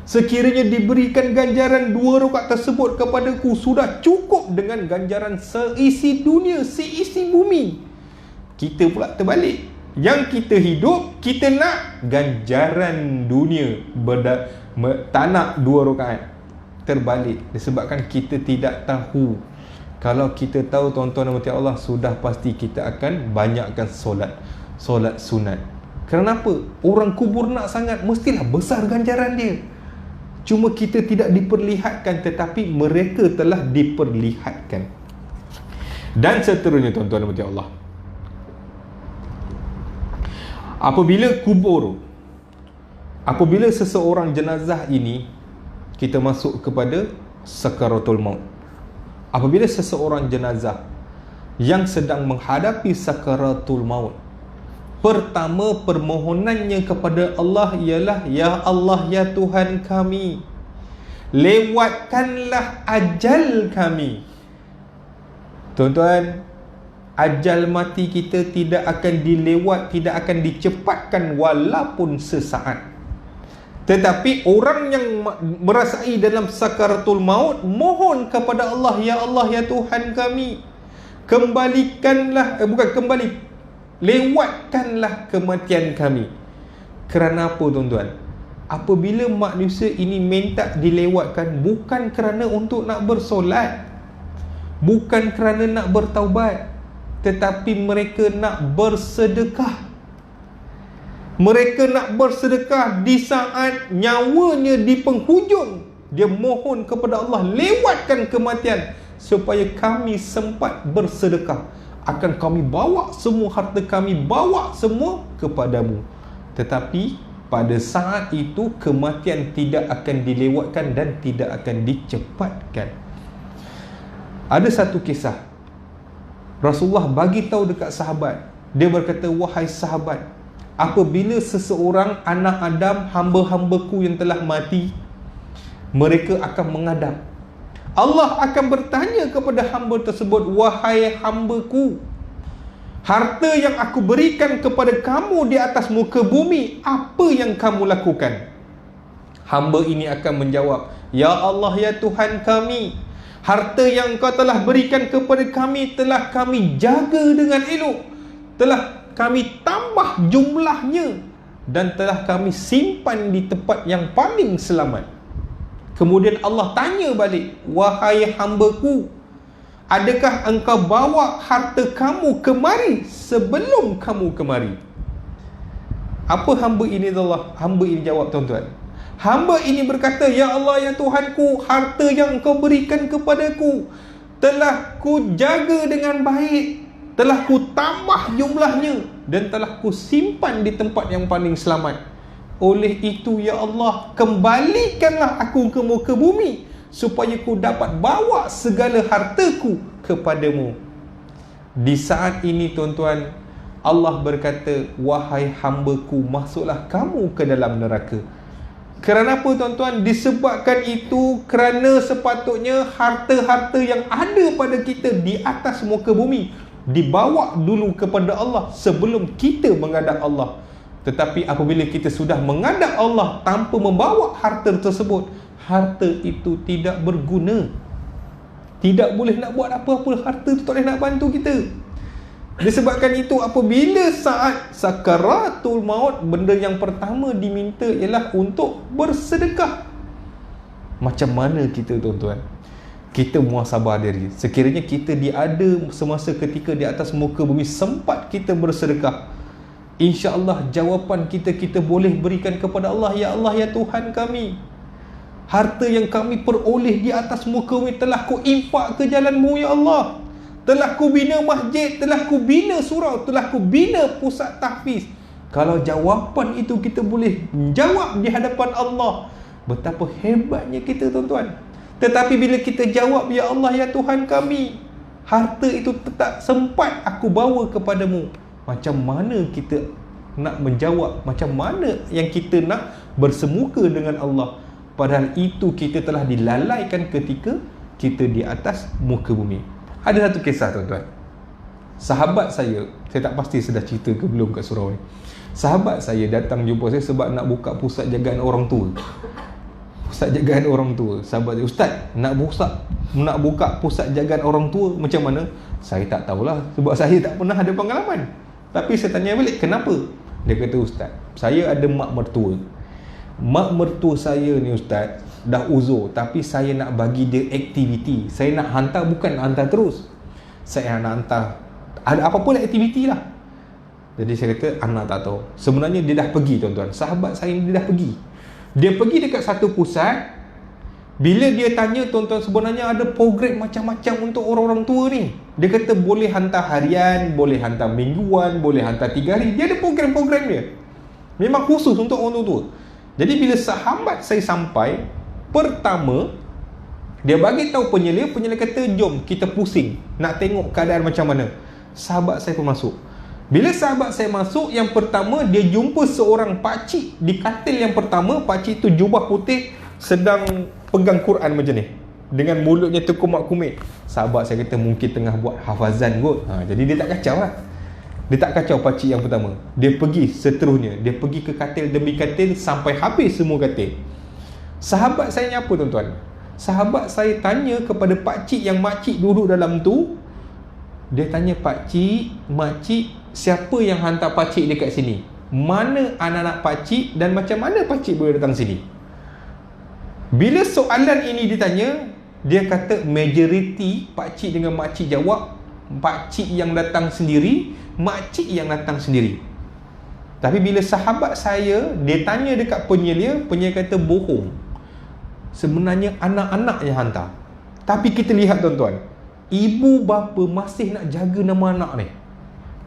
Sekiranya diberikan ganjaran 2 rakaat tersebut kepadaku, sudah cukup dengan ganjaran seisi dunia, seisi bumi. Kita pula terbalik. Yang kita hidup, kita nak ganjaran dunia, tak nak 2 rakaat. terbalik, disebabkan kita tidak tahu. Kalau kita tahu, tuan-tuan dan puan-puan Allah, sudah pasti kita akan banyakkan solat sunat. Kenapa? Orang kubur nak sangat, mestilah besar ganjaran dia. Cuma kita tidak diperlihatkan, tetapi mereka telah diperlihatkan. Dan seterusnya, tuan-tuan dan puan-puan Allah, apabila seseorang jenazah ini, kita masuk kepada sakaratul maut. Apabila seseorang jenazah yang sedang menghadapi sakaratul maut, pertama permohonannya kepada Allah ialah, ya Allah, ya Tuhan kami, lewatkanlah ajal kami. Tuan-tuan, ajal mati kita tidak akan tidak akan dicepatkan walaupun sesaat. Tetapi orang yang merasai dalam sakaratul maut, mohon kepada Allah, ya Allah, ya Tuhan kami, lewatkanlah kematian kami. Kerana apa, tuan-tuan? Apabila manusia ini minta dilewatkan, bukan kerana untuk nak bersolat, bukan kerana nak bertaubat, tetapi mereka nak bersedekah. Mereka nak bersedekah di saat nyawanya di penghujung. Dia mohon kepada Allah, lewatkan kematian supaya kami sempat bersedekah. Akan kami bawa semua harta kami, bawa semua kepadamu. Tetapi pada saat itu kematian tidak akan dilewatkan dan tidak akan dicepatkan. Ada satu kisah, Rasulullah bagi tahu dekat sahabat. Dia berkata, wahai sahabat, apabila seseorang anak Adam, hamba-hambaku yang telah mati, mereka akan menghadap. Allah akan bertanya kepada hamba tersebut, wahai hambaku, harta yang aku berikan kepada kamu di atas muka bumi, apa yang kamu lakukan? Hamba ini akan menjawab, ya Allah, ya Tuhan kami, harta yang kau telah berikan kepada kami telah kami jaga dengan elok, telah kami tambah jumlahnya, dan telah kami simpan di tempat yang paling selamat. Kemudian Allah tanya balik, wahai hambaku, adakah engkau bawa harta kamu kemari sebelum kamu kemari? Apa hamba ini, Allah? Hamba ini jawab, tuan-tuan. Hamba ini berkata, ya Allah, ya Tuhanku, harta yang engkau berikan kepadaku telah ku jaga dengan baik, telah ku tambah jumlahnya, dan telah ku simpan di tempat yang paling selamat. Oleh itu, ya Allah, kembalikanlah aku ke muka bumi supaya ku dapat bawa segala hartaku kepadamu. Di saat ini, tuan-tuan, Allah berkata, wahai hambaku, masuklah kamu ke dalam neraka. Kerana apa, tuan-tuan? Disebabkan itu, kerana sepatutnya harta-harta yang ada pada kita di atas muka bumi dibawa dulu kepada Allah sebelum kita menghadap Allah. Tetapi apabila kita sudah menghadap Allah tanpa membawa harta tersebut, harta itu tidak berguna. Tidak boleh nak buat apa-apa, harta itu tak boleh nak bantu kita. Disebabkan itu, apabila saat sakaratul maut, benda yang pertama diminta ialah untuk bersedekah. Macam mana kita, tuan-tuan? Kita muhasabah diri. Sekiranya kita ada semasa ketika di atas muka bumi sempat kita bersedekah, insya-Allah jawapan kita boleh berikan kepada Allah, ya Allah, ya Tuhan kami, harta yang kami peroleh di atas muka bumi telah ku infak ke jalan-Mu, ya Allah. Telah ku bina masjid, telah ku bina surau, telah ku bina pusat tahfiz. Kalau jawapan itu kita boleh jawab di hadapan Allah, betapa hebatnya kita, tuan-tuan. Tetapi bila kita jawab, ya Allah, ya Tuhan kami, harta itu tak sempat aku bawa kepadamu, macam mana kita nak menjawab? Macam mana yang kita nak bersemuka dengan Allah? Padahal itu kita telah dilalaikan ketika kita di atas muka bumi. Ada satu kisah, tuan-tuan. Sahabat saya tak pasti sudah cerita ke belum kat surau ni. Sahabat saya datang jumpa saya sebab nak buka pusat jagaan orang tua. Pusat jagaan orang tua. Sahabat dia, Ustaz, nak buka pusat jagaan orang tua macam mana? Saya tak tahulah, sebab saya tak pernah ada pengalaman. Tapi saya tanya balik, kenapa? Dia kata, Ustaz, saya ada mak mertua. Mak mertua saya ni, Ustaz, dah uzur, tapi saya nak bagi dia aktiviti. Saya nak hantar, bukan nak hantar terus, saya nak hantar ada apa pun aktiviti lah. Jadi saya kata, anak tak tahu. Sebenarnya dia dah pergi, tuan-tuan. Sahabat saya ni dia dah pergi. Dia pergi dekat satu pusat. Bila dia tanya, tuan-tuan, sebenarnya ada program macam-macam untuk orang-orang tua ni. Dia kata boleh hantar harian, boleh hantar mingguan, boleh hantar 3 hari. Dia ada program-program dia. Memang khusus untuk orang tua. Jadi bila sahabat saya sampai, pertama, dia bagi tahu penyelia kata, jom kita pusing, nak tengok keadaan macam mana. Sahabat saya pun masuk. Bila sahabat saya masuk, yang pertama, dia jumpa seorang pakcik di katil yang pertama. Pakcik tu jubah putih, sedang pegang Quran macam ni, dengan mulutnya terkumat-kumit. Sahabat saya kata mungkin tengah buat hafazan kot. Jadi dia tak kacau lah. Dia tak kacau pakcik yang pertama. Dia pergi seterusnya. Dia pergi ke katil demi katil sampai habis semua katil. Sahabat saya ni apa, tuan-tuan? Sahabat saya tanya kepada pakcik yang makcik duduk dalam tu. Dia tanya, pakcik, makcik, siapa yang hantar pakcik dekat sini? Mana anak-anak pakcik dan macam mana pakcik boleh datang sini? Bila soalan ini ditanya, dia kata majoriti pakcik dengan makcik jawab, pakcik yang datang sendiri, makcik yang datang sendiri. Tapi bila sahabat saya, dia tanya dekat penyelia kata bohong. Sebenarnya anak-anak yang hantar. Tapi kita lihat, tuan-tuan, ibu bapa masih nak jaga nama anak ni.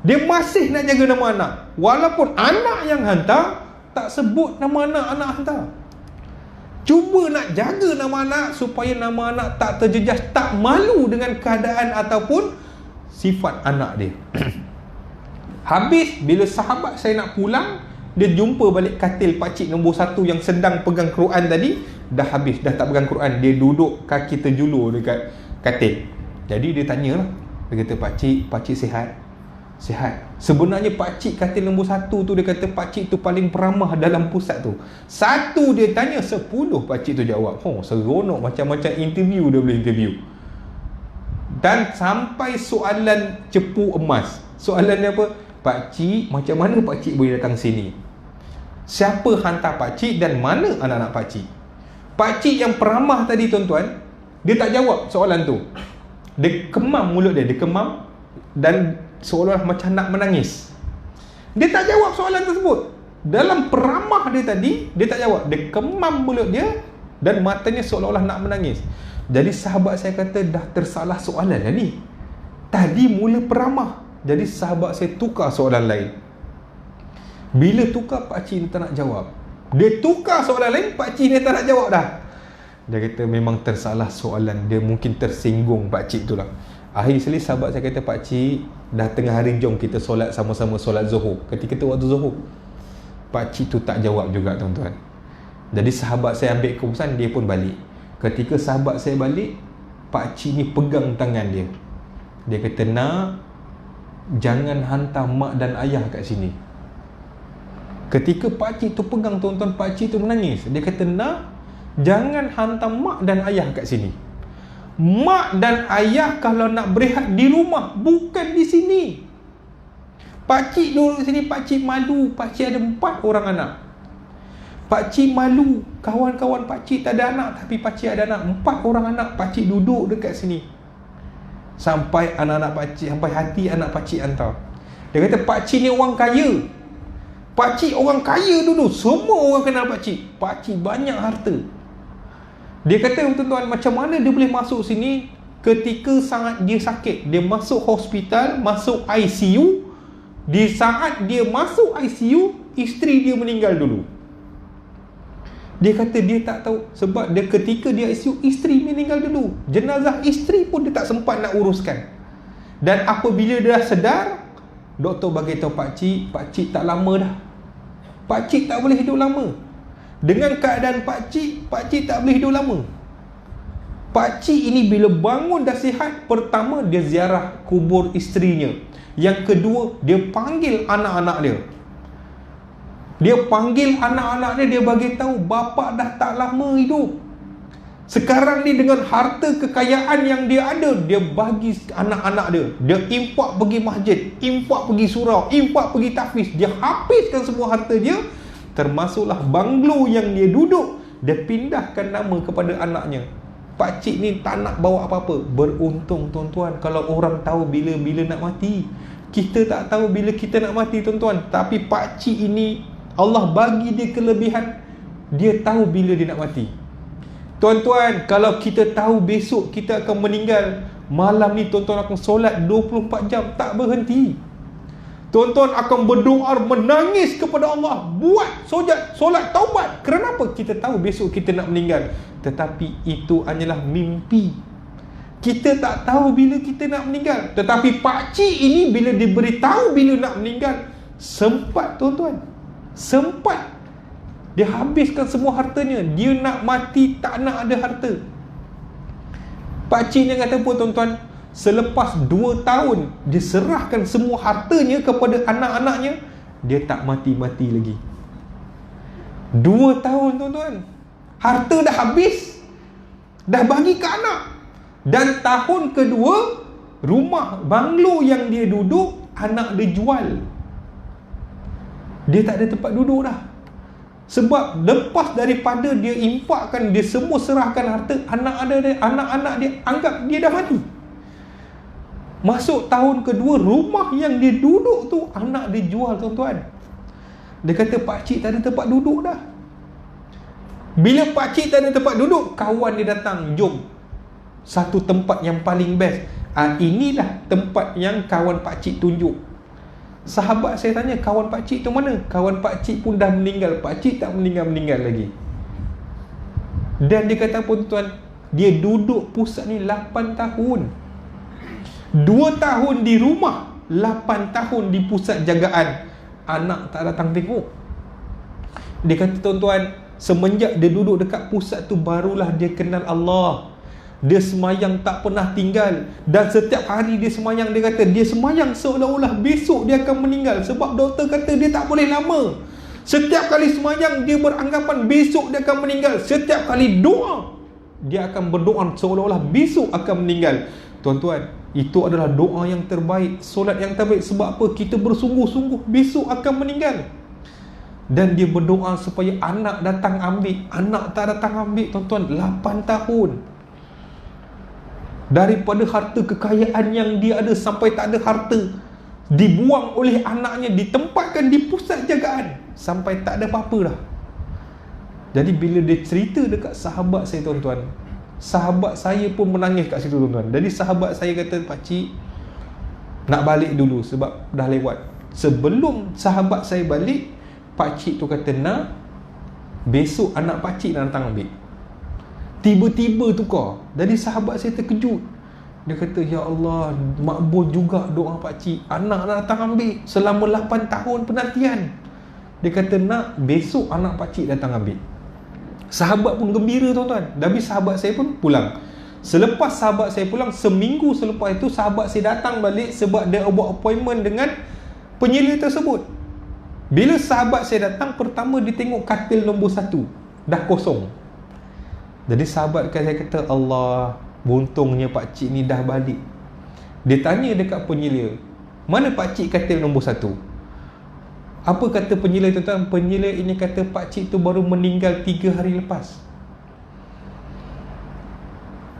Dia masih nak jaga nama anak. Walaupun anak yang hantar tak sebut nama anak hantar. Cuba nak jaga nama anak supaya nama anak tak terjejas, tak malu dengan keadaan ataupun sifat anak dia. Habis bila sahabat saya nak pulang, dia jumpa balik katil pakcik nombor 1 yang sedang pegang Quran tadi. Dah habis, dah tak pegang Quran. Dia duduk kaki terjulur dekat katil. Jadi dia tanya lah. Dia kata, pakcik sihat? Sihat. Sebenarnya pakcik katil nombor 1 tu, dia kata pakcik tu paling peramah dalam pusat tu. 1 dia tanya, 10 pakcik tu jawab. Seronok, macam-macam interview dia boleh interview. Dan sampai soalan cepu emas. Soalannya apa? Pakcik, macam mana pakcik boleh datang sini? Siapa hantar pakcik dan mana anak-anak pakcik? Pakcik yang peramah tadi, tuan-tuan, dia tak jawab soalan tu. Dia kemam mulut dia, dan seolah macam nak menangis. Dia tak jawab soalan tersebut. Dalam peramah dia tadi, dia tak jawab. Dia kemam mulut dia dan matanya seolah-olah nak menangis. Jadi sahabat saya kata, dah tersalah soalan dah ni. Tadi mula peramah, jadi sahabat saya tukar soalan lain. Bila tukar, pakcik ni tak nak jawab. Dia tukar soalan lain, pakcik ni tak nak jawab dah. Dia kata memang tersalah soalan. Dia mungkin tersinggung pakcik tu lah. Akhir sekali sahabat saya kata, pakcik, dah tengah hari, jom kita solat sama-sama, solat Zuhur. Ketika tu waktu Zuhur, pakcik tu tak jawab juga, tuan-tuan. Jadi sahabat saya ambil keputusan, dia pun balik. Ketika sahabat saya balik, pakcik ni pegang tangan dia. Dia kata, nak, jangan hantar mak dan ayah kat sini. Ketika pakcik tu pegang, tuan-tuan, pakcik tu menangis. Dia kata, nak, jangan hantar mak dan ayah kat sini. Mak dan ayah kalau nak berehat di rumah, bukan di sini. Pakcik duduk sini, pakcik malu. Pakcik ada 4 orang anak. Pakcik malu, kawan-kawan pakcik tak ada anak, tapi pakcik ada anak. 4 orang anak, pakcik duduk dekat sini. Sampai anak-anak pakcik, sampai hati anak pakcik hantar. Dia kata, pakcik ni orang kaya. Pakcik orang kaya dulu, semua orang kenal pakcik. Pakcik banyak harta. Dia kata, tuan-tuan, macam mana dia boleh masuk sini ketika sangat dia sakit? Dia masuk hospital, masuk ICU. Di saat dia masuk ICU, isteri dia meninggal dulu. Dia kata dia tak tahu, sebab dia ketika dia ICU, isteri meninggal dulu. Jenazah isteri pun dia tak sempat nak uruskan. Dan apabila dia dah sedar, doktor bagi tahu pakcik, pakcik tak lama dah. Pakcik tak boleh hidup lama. Dengan keadaan pakcik, pakcik tak boleh hidup lama. Pakcik ini bila bangun dah sihat, pertama dia ziarah kubur isterinya. Yang kedua, dia panggil anak-anak dia. Dia panggil anak-anak dia, dia bagi tahu bapa dah tak lama hidup. Sekarang ni dengan harta kekayaan yang dia ada, dia bagi anak-anak dia. Dia impak pergi masjid, impak pergi surau, impak pergi tahfiz. Dia habiskan semua harta dia, termasuklah banglo yang dia duduk Dia pindahkan nama kepada anaknya. Pakcik ni tak nak bawa apa-apa. Beruntung tuan-tuan kalau orang tahu bila-bila nak mati. Kita tak tahu bila kita nak mati tuan-tuan. Tapi pakcik ini Allah bagi dia kelebihan. Dia tahu bila dia nak mati. Tuan-tuan, kalau kita tahu besok kita akan meninggal, malam ni tuan-tuan akan solat 24 jam tak berhenti. Tuan-tuan akan berdoa, menangis kepada Allah, buat solat taubat. Kenapa? Kita tahu besok kita nak meninggal. Tetapi itu hanyalah mimpi. Kita tak tahu bila kita nak meninggal. Tetapi pakcik ini bila diberitahu bila nak meninggal, sempat tuan-tuan. Sempat. Dia habiskan semua hartanya. Dia nak mati, tak nak ada harta. Pakcik yang kata apa tuan-tuan? Selepas 2 tahun, dia serahkan semua hartanya kepada anak-anaknya. Dia tak mati-mati lagi. 2 tahun tuan-tuan. Harta dah habis. Dah bagi ke anak. Dan tahun kedua, rumah banglo yang dia duduk, anak dia jual. Dia tak ada tempat duduk dah. Sebab lepas daripada dia infakkan, dia semua serahkan harta, anak-anak dia anggap dia dah mati. Masuk tahun kedua, rumah yang dia duduk tu anak dia jual tuan-tuan. Dia kata pakcik tak ada tempat duduk dah. Bila pakcik tak ada tempat duduk, kawan dia datang, jom satu tempat yang paling best. Inilah tempat yang kawan pakcik tunjuk. Sahabat saya tanya, kawan pakcik tu mana? Kawan pakcik pun dah meninggal. Pakcik tak meninggal lagi. Dan dia kata apa tuan? Dia duduk pusat ni 8 tahun. 2 tahun di rumah, 8 tahun di pusat jagaan. Anak tak datang tengok. Dia kata tuan-tuan, semenjak dia duduk dekat pusat tu, barulah dia kenal Allah. Dia semayang tak pernah tinggal. Dan setiap hari dia semayang, dia kata dia semayang seolah-olah besok dia akan meninggal. Sebab doktor kata dia tak boleh lama. Setiap kali semayang, dia beranggapan besok dia akan meninggal. Setiap kali doa, dia akan berdoa seolah-olah besok akan meninggal. Tuan-tuan, itu adalah doa yang terbaik, solat yang terbaik. Sebab apa? Kita bersungguh-sungguh besok akan meninggal. Dan dia berdoa supaya anak datang ambil. Anak tak datang ambil tuan-tuan. 8 tahun. Daripada harta kekayaan yang dia ada sampai tak ada harta, dibuang oleh anaknya, ditempatkan di pusat jagaan sampai tak ada apa-apa dah. Jadi bila dia cerita dekat sahabat saya tuan-tuan, sahabat saya pun menangis kat situ tuan-tuan. Jadi sahabat saya kata, pakcik nak balik dulu sebab dah lewat. Sebelum sahabat saya balik, pakcik tu kata, nak besok anak pakcik nak datang ambil. Tiba-tiba tukar. Jadi sahabat saya terkejut. Dia kata, ya Allah, makbul juga doa pakcik. Anak nak datang ambil selama 8 tahun penantian. Dia kata, nak besok anak pakcik datang ambil. Sahabat pun gembira tuan-tuan. Tapi sahabat saya pun pulang. Selepas sahabat saya pulang, seminggu selepas itu sahabat saya datang balik sebab dia buat appointment dengan penyela tersebut. Bila sahabat saya datang, pertama dia tengok katil nombor 1 dah kosong. Jadi sahabat saya kata, Allah, beruntungnya pakcik ni dah balik. Dia tanya dekat penyela, mana pakcik katil nombor 1? Apa kata penyela tuan-tuan? Penyela ini kata pakcik tu baru meninggal 3 hari lepas.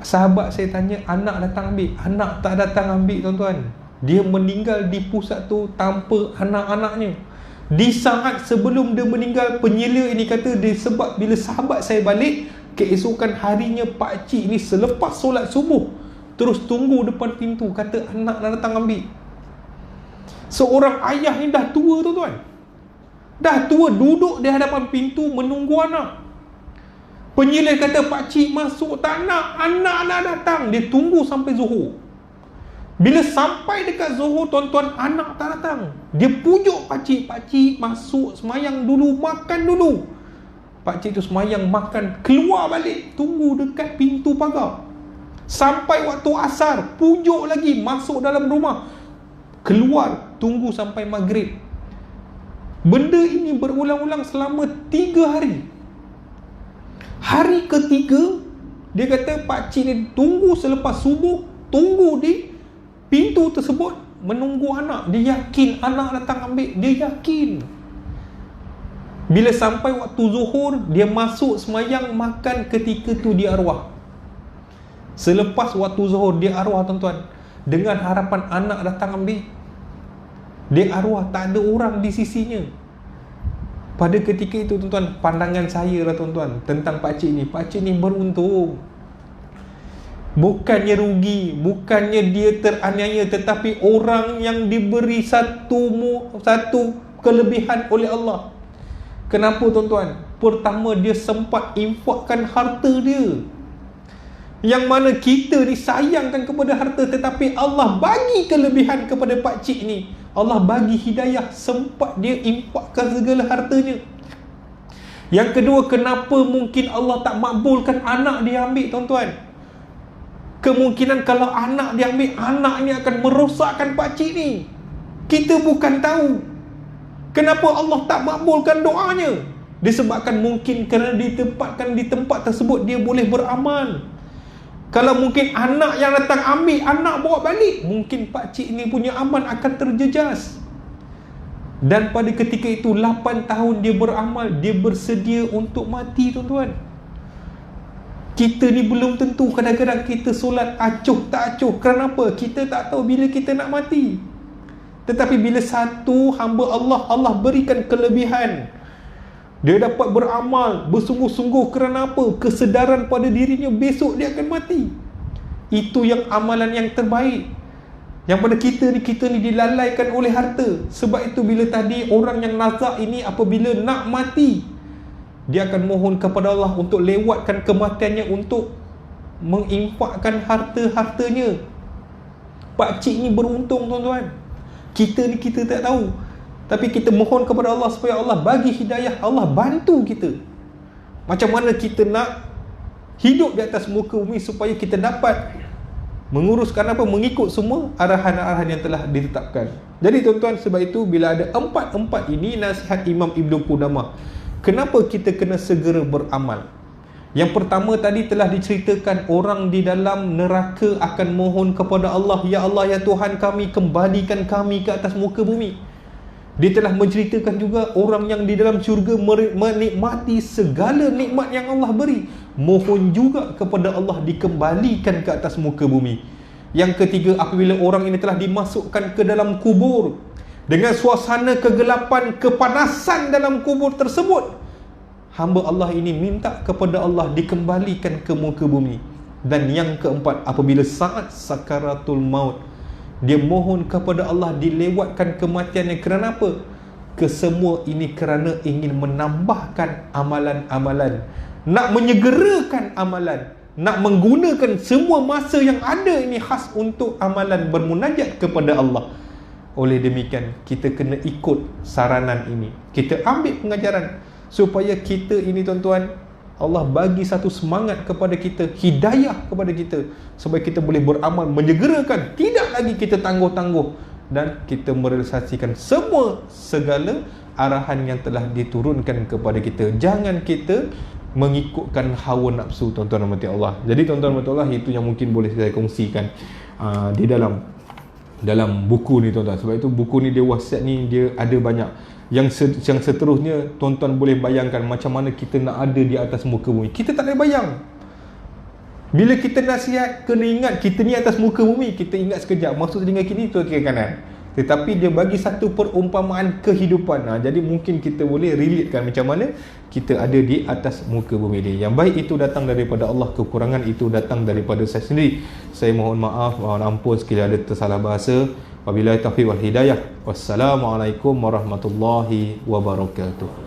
Sahabat saya tanya, anak datang ambil? Anak tak datang ambil tuan-tuan. Dia meninggal di pusat tu tanpa anak-anaknya. Di saat sebelum dia meninggal, penyela ini kata dia, sebab bila sahabat saya balik, keesokan harinya pakcik ni selepas solat subuh terus tunggu depan pintu, kata anak nak datang ambil. Seorang ayah ni dah tua tuan-tuan. Dah tua, duduk di hadapan pintu menunggu anak. Penyela kata pakcik masuk tak nak, anak nak datang. Dia tunggu sampai Zuhur. Bila sampai dekat Zuhur tuan-tuan, anak tak datang. Dia pujuk pakcik, pakcik masuk semayang dulu, makan dulu. Pakcik tu semayang, makan, keluar balik, tunggu dekat pintu pagar. Sampai waktu asar, pujuk lagi, masuk dalam rumah, keluar, tunggu sampai maghrib. Benda ini berulang-ulang selama 3 hari. Hari ketiga, dia kata pakcik ni tunggu selepas subuh, tunggu di pintu tersebut, menunggu anak. Dia yakin anak datang ambil, dia yakin. Bila sampai waktu zuhur, dia masuk semayang, makan, ketika tu dia arwah. Selepas waktu zuhur dia arwah tuan-tuan, dengan harapan anak datang ambil. Dia arwah, tak ada orang di sisinya. Pada ketika itu tuan-tuan, pandangan saya lah tuan-tuan tentang pakcik ni beruntung. Bukannya rugi, bukannya dia teraniaya, tetapi orang yang diberi satu kelebihan oleh Allah. Kenapa tuan-tuan? Pertama, dia sempat infakkan harta dia, yang mana kita ni sayangkan kepada harta, tetapi Allah bagi kelebihan kepada pakcik ni. Allah bagi hidayah, sempat dia infakkan segala hartanya. Yang kedua, kenapa mungkin Allah tak makbulkan anak dia ambil tuan-tuan? Kemungkinan kalau anak dia ambil, anak ni akan merosakkan pakcik ni. Kita bukan tahu kenapa Allah tak makbulkan doanya. Disebabkan mungkin kerana ditempatkan di tempat tersebut dia boleh beramal. Kalau mungkin anak yang datang ambil, anak bawa balik, mungkin pakcik ni punya amal akan terjejas. Dan pada ketika itu 8 tahun dia beramal, dia bersedia untuk mati tuan-tuan. Kita ni belum tentu, kadang-kadang kita solat acuh tak acuh. Kerana apa? Kita tak tahu bila kita nak mati. Tetapi bila satu hamba Allah berikan kelebihan, dia dapat beramal bersungguh-sungguh. Kerana apa? Kesedaran pada dirinya besok dia akan mati. Itu yang amalan yang terbaik. Yang pada kita ni dilalaikan oleh harta. Sebab itu bila tadi orang yang nazak ini, apabila nak mati, dia akan mohon kepada Allah untuk lewatkan kematiannya, untuk menginfakkan harta-hartanya. Pakcik ni beruntung tuan-tuan. Kita ni kita tak tahu, tapi kita mohon kepada Allah supaya Allah bagi hidayah, Allah bantu kita. Macam mana kita nak hidup di atas muka bumi supaya kita dapat menguruskan apa? Mengikut semua arahan-arahan yang telah ditetapkan. Jadi tuan-tuan, sebab itu bila ada empat ini nasihat Imam Ibn Qudamah, kenapa kita kena segera beramal. Yang pertama tadi telah diceritakan, orang di dalam neraka akan mohon kepada Allah, ya Allah, ya Tuhan kami, kembalikan kami ke atas muka bumi. Dia telah menceritakan juga orang yang di dalam syurga menikmati segala nikmat yang Allah beri, mohon juga kepada Allah dikembalikan ke atas muka bumi. Yang ketiga, apabila orang ini telah dimasukkan ke dalam kubur, dengan suasana kegelapan, kepanasan dalam kubur tersebut, hamba Allah ini minta kepada Allah dikembalikan ke muka bumi. Dan yang keempat, apabila saat sakaratul maut, dia mohon kepada Allah dilewatkan kematiannya. Kerana apa? Kesemua ini kerana ingin menambahkan amalan-amalan, nak menyegerakan amalan, nak menggunakan semua masa yang ada ini khas untuk amalan bermunajat kepada Allah. Oleh demikian, kita kena ikut saranan ini, kita ambil pengajaran, supaya kita ini tuan-tuan, Allah bagi satu semangat kepada kita, hidayah kepada kita, supaya kita boleh beramal, menyegerakan, tidak lagi kita tangguh-tangguh, dan kita merealisasikan segala arahan yang telah diturunkan kepada kita. Jangan kita mengikutkan hawa nafsu tuan-tuan dan Allah. Jadi tuan-tuan dan Allah, itu yang mungkin boleh saya kongsikan di dalam buku ni tuan-tuan. Sebab itu buku ni dia wasiat ni, dia ada banyak. Yang seterusnya tuan-tuan boleh bayangkan macam mana kita nak ada di atas muka bumi. Kita tak boleh bayang. Bila kita nasihat, kena ingat kita ni atas muka bumi. Kita ingat sekejap, masuk telinga kiri, tu kiri kanan. Tetapi dia bagi satu perumpamaan kehidupan. Jadi mungkin kita boleh relatekan macam mana kita ada di atas muka bumi ni. Yang baik itu datang daripada Allah, kekurangan itu datang daripada saya sendiri. Saya mohon maaf, mohon ampun sekiranya ada tersalah bahasa. Wabillahi taufiq wal hidayah. Wassalamualaikum warahmatullahi wabarakatuh.